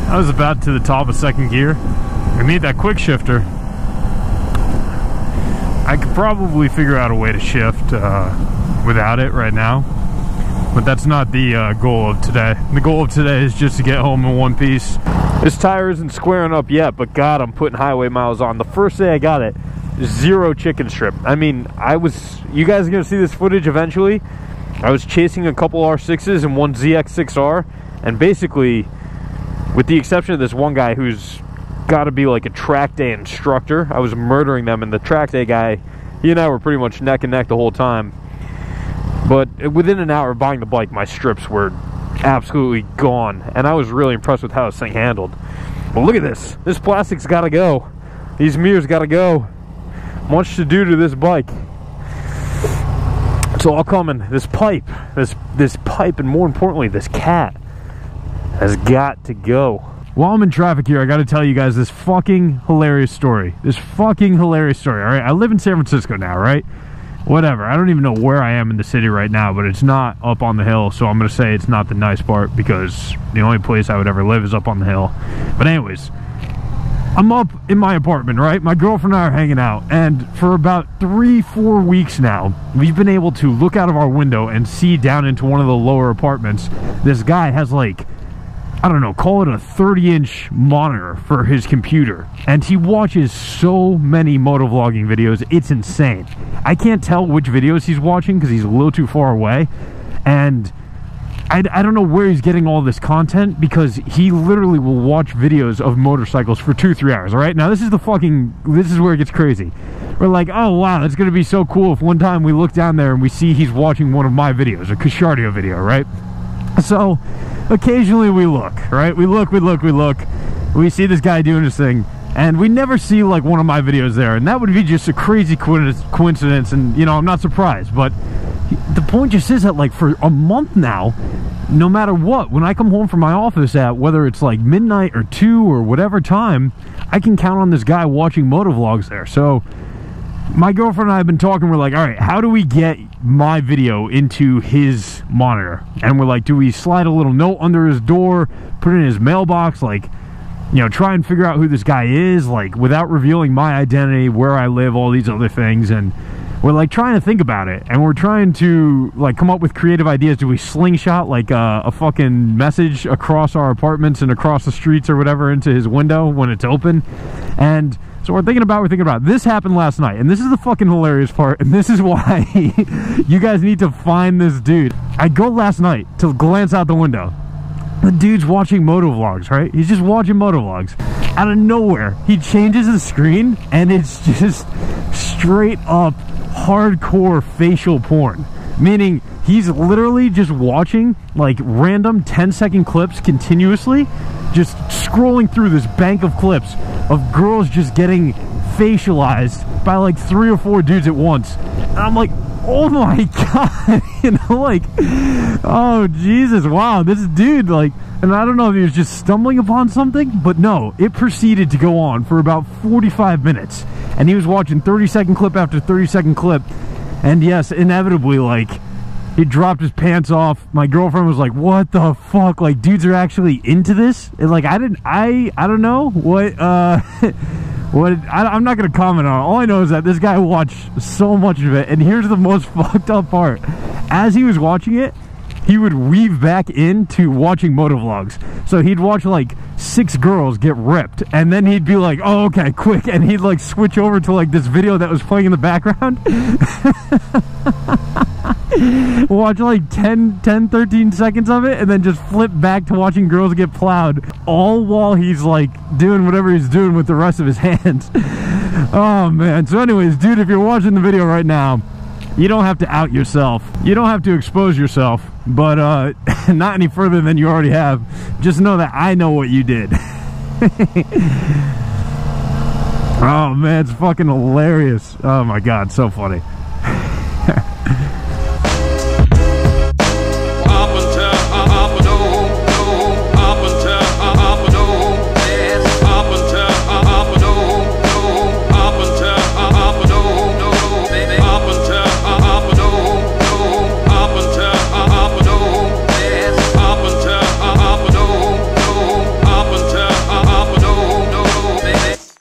I was about to the top of second gear. I made that quick shifter. I could probably figure out a way to shift without it right now, but that's not the goal of today. The goal of today is just to get home in one piece. This tire isn't squaring up yet, but God, I'm putting highway miles on. The first day I got it, 0 chicken strip. I mean, you guys are gonna see this footage eventually. I was chasing a couple R6s and one ZX6R, and basically, with the exception of this one guy who's got to be like a track day instructor, I was murdering them, and the track day guy, he and I were pretty much neck and neck the whole time. But within an hour of buying the bike, my strips were absolutely gone, and I was really impressed with how this thing handled. But look at this. This plastic's got to go. These mirrors got to go. Much to do to this bike. It's all coming. This pipe, this pipe, and more importantly, this cat has got to go. While I'm in traffic here, I got to tell you guys this fucking hilarious story. This fucking hilarious story, all right? I live in San Francisco now, right? Whatever. I don't even know where I am in the city right now, but it's not up on the hill, so I'm going to say it's not the nice part because the only place I would ever live is up on the hill. But anyways, I'm up in my apartment, right? My girlfriend and I are hanging out, and for about 3-4 weeks now, we've been able to look out of our window and see down into one of the lower apartments. This guy has like, I don't know, call it a 30-inch monitor for his computer, and he watches so many motovlogging videos, it's insane. I can't tell which videos he's watching because he's a little too far away, and I don't know where he's getting all this content, because he literally will watch videos of motorcycles for 2-3 hours. All right, now this is where it gets crazy. We're like, oh wow, it's gonna be so cool if one time we look down there and we see he's watching one of my videos, a Kischardio video, right? So occasionally we look, right? We look. We see this guy doing his thing, and we never see like one of my videos there, and that would be just a crazy coincidence, and you know, I'm not surprised. But the point just is that like for a month now, no matter what, when I come home from my office at whether it's like midnight or 2 or whatever time, I can count on this guy watching motovlogs there. So my girlfriend and I have been talking. We're like, all right, how do we get my video into his monitor? And we're like, do we slide a little note under his door, put it in his mailbox, like, you know, try and figure out who this guy is, like, without revealing my identity, where I live, all these other things. And we're like trying to think about it, and we're trying to like come up with creative ideas. Do we slingshot like a fucking message across our apartments and across the streets or whatever into his window when it's open? And so we're thinking about this. Happened last night, and this is the fucking hilarious part, and this is why you guys need to find this dude. I go last night to glance out the window. The dude's watching motovlogs, right? He's just watching motovlogs. Out of nowhere, he changes the screen, and it's just straight up hardcore facial porn. Meaning he's literally just watching like random 10-second clips continuously, just scrolling through this bank of clips of girls just getting facialized by like 3 or 4 dudes at once. And I'm like, oh my god, you know, like, oh Jesus, wow, this dude, like, and I don't know if he was just stumbling upon something, but no, it proceeded to go on for about 45 minutes, and he was watching 30-second clip after 30-second clip, and yes, inevitably, like, he dropped his pants off. My girlfriend was like, what the fuck, like, dudes are actually into this? And like, I don't know what, I'm not going to comment on it. All I know is that this guy watched so much of it, and here's the most fucked up part. As he was watching it, he would weave back into watching motovlogs. So he'd watch like 6 girls get ripped, and then he'd be like, oh, okay, quick, and he'd like switch over to like this video that was playing in the background. Watch like 13 seconds of it, and then just flip back to watching girls get plowed, all while he's like doing whatever he's doing with the rest of his hands. Oh man. So anyways, dude, if you're watching the video right now, you don't have to out yourself, you don't have to expose yourself, but not any further than you already have. Just know that I know what you did. Oh man, it's fucking hilarious. Oh my god, so funny.